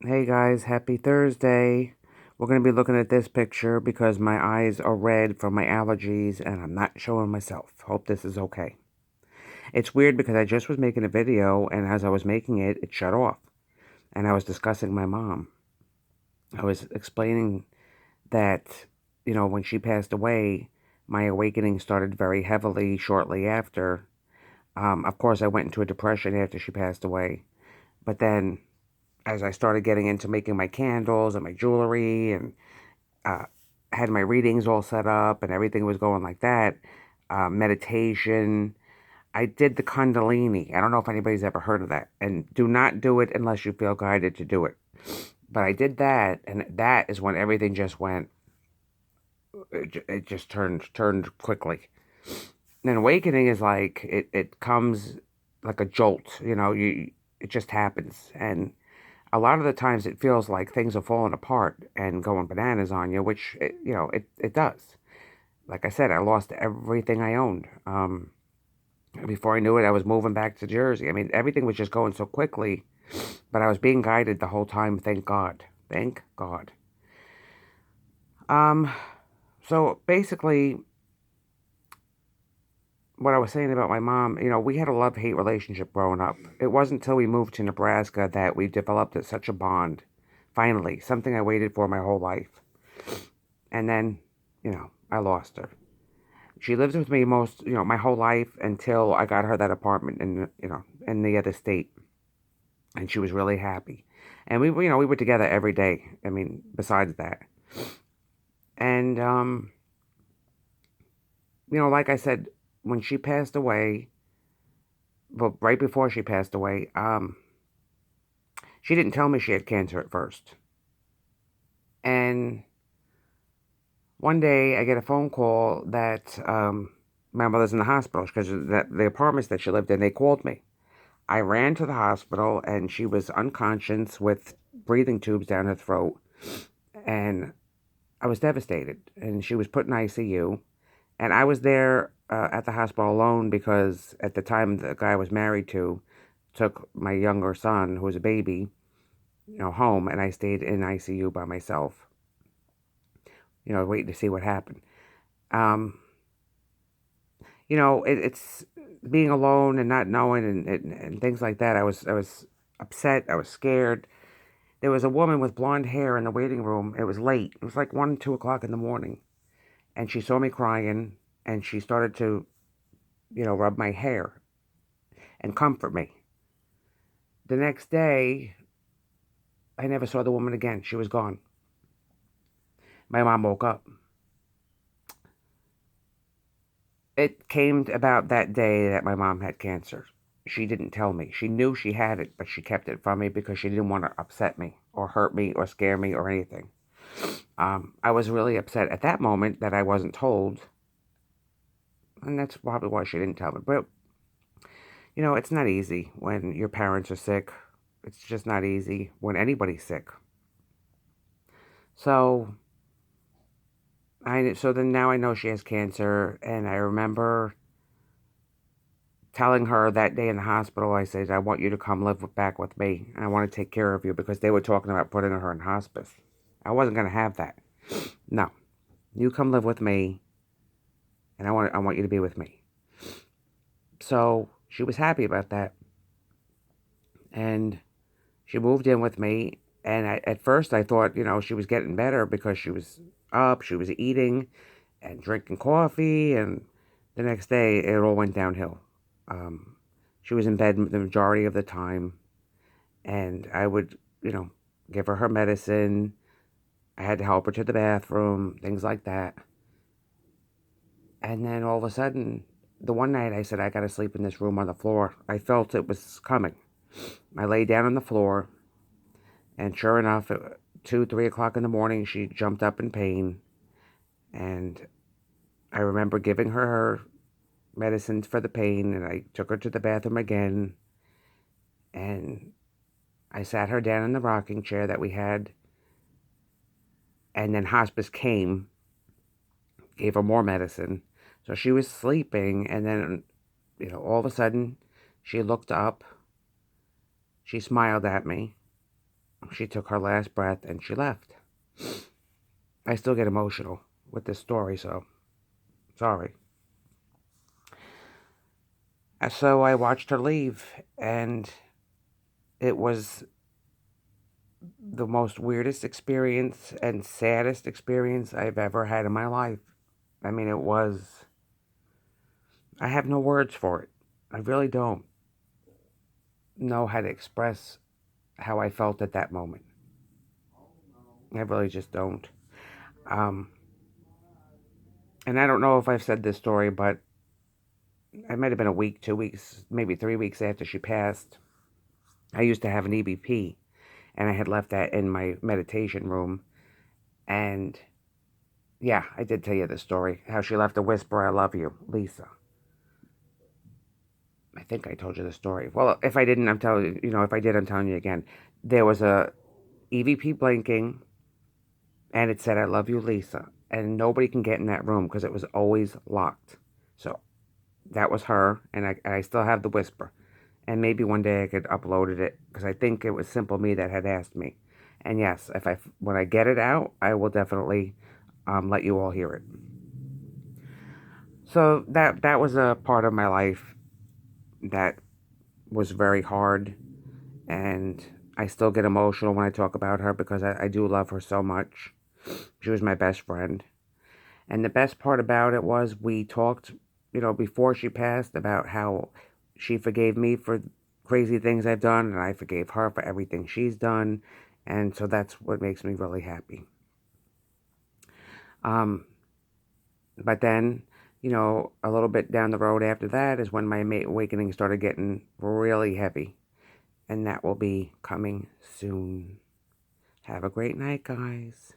Hey guys, happy Thursday. We're going to be looking at this picture because my eyes are red from my allergies and I'm not showing myself. Hope this is okay. It's weird because I just was making a video and as I was making it, it shut off. And I was discussing my mom. I was explaining that, when she passed away, my awakening started very heavily shortly after. Of course, I went into a depression after she passed away. But then as I started getting into making my candles and my jewelry and uh, had my readings all set up and everything was going like that. Meditation. I did the Kundalini. I don't know if anybody's ever heard of that. And do not do it unless you feel guided to do it. But I did that, and that is when everything just went. It just turned quickly. And awakening is like it comes like a jolt. It just happens, and a lot of the times it feels like things are falling apart and going bananas on you, which it does. Like I said, I lost everything I owned. Before I knew it, I was moving back to Jersey. I mean, everything was just going so quickly, but I was being guided the whole time. Thank God. Thank God. Um, so basically, what I was saying about my mom, we had a love-hate relationship growing up. It wasn't until we moved to Nebraska that we developed such a bond. Finally, something I waited for my whole life. And then, I lost her. She lived with me my whole life until I got her that apartment in the other state, and she was really happy. And we were together every day. I mean, besides that, and like I said, when she passed away, well, right before she passed away, she didn't tell me she had cancer at first, and one day I get a phone call that my mother's in the hospital because the apartments that she lived in, they called me. I ran to the hospital and she was unconscious with breathing tubes down her throat. And I was devastated. And she was put in ICU. And I was there at the hospital alone because at the time the guy I was married to took my younger son, who was a baby, home. And I stayed in ICU by myself, waiting to see what happened. Um, it's being alone and not knowing and things like that. I was upset. I was scared. There was a woman with blonde hair in the waiting room. It was late. It was like 1, 2 o'clock in the morning. And she saw me crying and she started to, rub my hair and comfort me. The next day, I never saw the woman again. She was gone. My mom woke up. It came about that day that my mom had cancer. She didn't tell me. She knew she had it, but she kept it from me because she didn't want to upset me or hurt me or scare me or anything. I was really upset at that moment that I wasn't told, and that's probably why she didn't tell me. But it's not easy when your parents are sick. It's just not easy when anybody's sick. So so then now I know she has cancer, and I remember telling her that day in the hospital. I said, I want you to come back with me, and I want to take care of you because they were talking about putting her in hospice. I wasn't going to have that. No, you come live with me, and I want you to be with me. So she was happy about that, and she moved in with me. And at first, I thought, she was getting better because she was up, she was eating and drinking coffee. And the next day, it all went downhill. Um, she was in bed the majority of the time. And I would, give her medicine. I had to help her to the bathroom, things like that. And then all of a sudden, the one night I said, I got to sleep in this room on the floor. I felt it was coming. I lay down on the floor. And sure enough, at 2, 3 o'clock in the morning, she jumped up in pain. And I remember giving her medicines for the pain, and I took her to the bathroom again. And I sat her down in the rocking chair that we had. And then hospice came, gave her more medicine. So she was sleeping, and then, all of a sudden, she looked up. She smiled at me. She took her last breath and she left. I still get emotional with this story, so sorry. So I watched her leave, and it was the most weirdest experience and saddest experience I've ever had in my life. I mean, it was. I have no words for it. I really don't know how to express how I felt at that moment. I really just don't. Um, and I don't know if I've said this story, but it might have been a week, 2 weeks, maybe 3 weeks after she passed. I used to have an EVP, and I had left that in my meditation room. And yeah, I did tell you the story. How she left a whisper, "I love you, Lisa." I think I told you the story. Well, if I didn't, I'm telling you, if I did, I'm telling you again. There was a EVP blinking, and it said, "I love you, Lisa." And nobody can get in that room because it was always locked. So that was her, and I still have the whisper. And maybe one day I could upload it because I think it was Simple Me that had asked me. And yes, when I get it out, I will definitely let you all hear it. So that was a part of my life that was very hard, and I still get emotional when I talk about her because I do love her so much. She was my best friend. And the best part about it was we talked, before she passed about how she forgave me for crazy things I've done, and I forgave her for everything she's done. And so that's what makes me really happy. Um, but then, a little bit down the road after that is when my awakening started getting really heavy. And that will be coming soon. Have a great night, guys.